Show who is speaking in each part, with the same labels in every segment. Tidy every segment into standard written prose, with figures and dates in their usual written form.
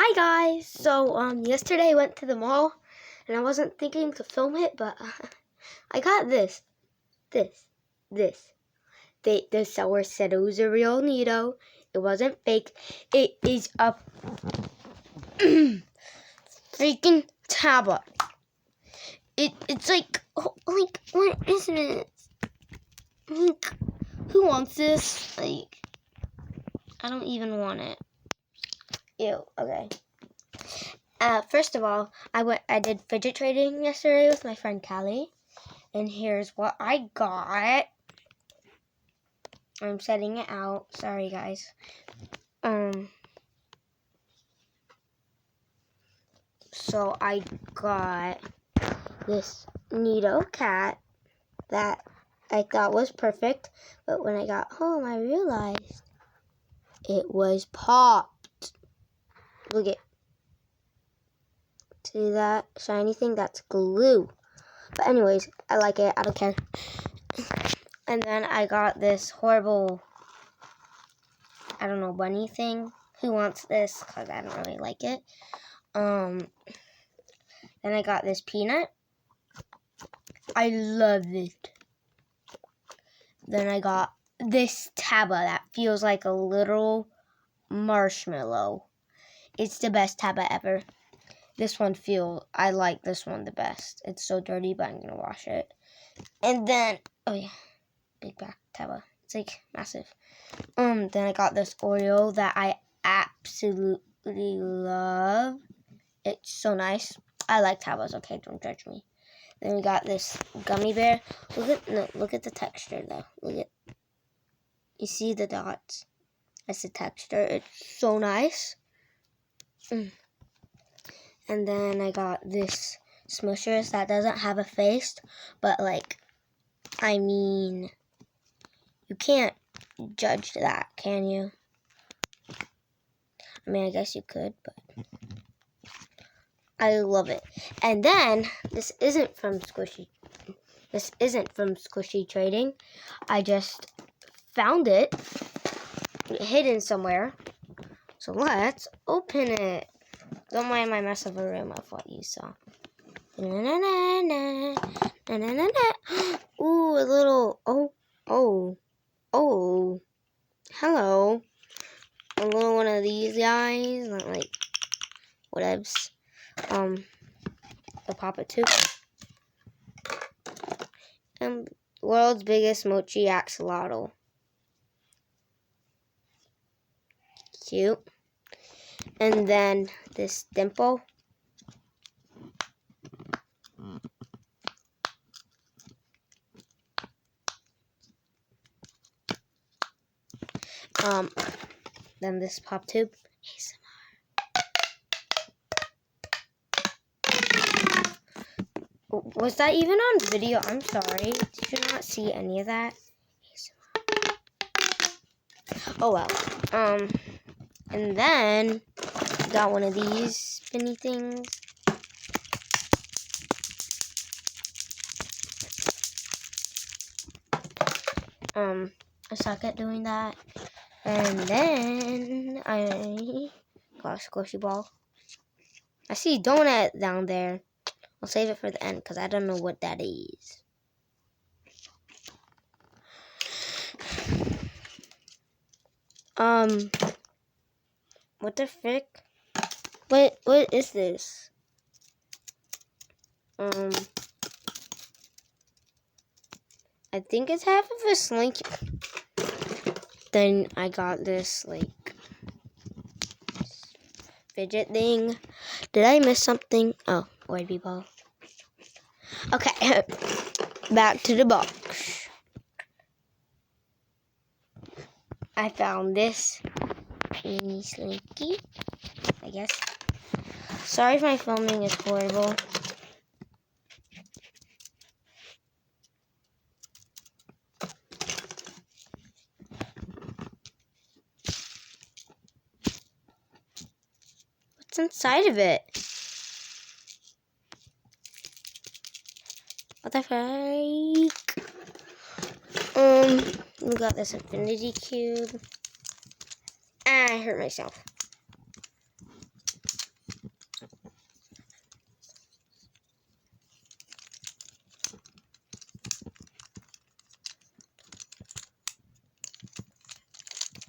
Speaker 1: Hi guys! So yesterday I went to the mall and I wasn't thinking to film it, but I got this. The seller said it was a real Nito. It wasn't fake. It is a freaking tablet. It's like what is it? Like, who wants this? Like, I don't even want it. Ew. Okay. First of all, I did fidget trading yesterday with my friend Callie, and here's what I got. I'm setting it out. Sorry, guys. So I got this Nito cat that I thought was perfect, but when I got home, I realized it was popped. Look at. See that shiny thing? That's glue. But anyways, I like it. I don't care. And then I got this horrible, I don't know, bunny thing. Who wants this? Because I don't really like it. Then I got this peanut. I love it. Then I got this Taba that feels like a little marshmallow. It's the best Taba ever. This one I like this one the best. It's so dirty, but I'm going to wash it. And then, oh yeah, big back Taba. It's like massive. Then I got this Oreo that I absolutely love. It's so nice. I like Tabas, okay? Don't judge me. Then we got this gummy bear. Look at the texture though. You see the dots? That's the texture. It's so nice. And then I got this Smushers that doesn't have a face, but you can't judge that, can you? I mean, I guess you could, but I love it. And then this isn't from Squishy Trading. I just found it hidden somewhere. So let's open it. Don't mind my mess of a room of what you saw. Ooh, a little, oh, hello. A little one of these guys, like, whatevs. The Papa too. And world's biggest mochi axolotl. Cute. And then this dimple. Then this pop tube. Was that even on video? I'm sorry. Did you not see any of that? Oh well. And then got one of these spinny things. I suck at doing that. And then I got a squishy ball. I see donut down there. I'll save it for the end because I don't know what that is. What the frick? What is this? I think it's half of a slink. Then I got this fidget thing. Did I miss something? Oh, Orby ball. Okay, back to the box. I found this mini slinky, I guess. Sorry if my filming is horrible. What's inside of it? What the freak? We got this infinity cube. I hurt myself.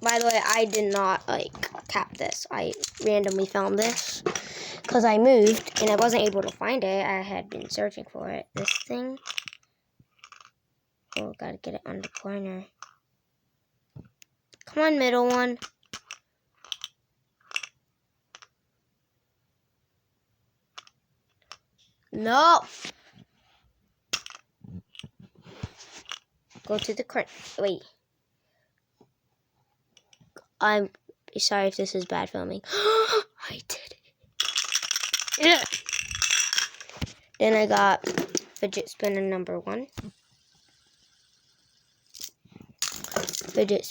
Speaker 1: By the way, I did not like cap this. I randomly found this because I moved and I wasn't able to find it. I had been searching for it. This thing. Oh, gotta get it on the corner. Come on, middle one. No. Go to the corner. Wait. I'm sorry if this is bad filming. I did it. Yeah. Then I got fidget spinner number 1. Fidget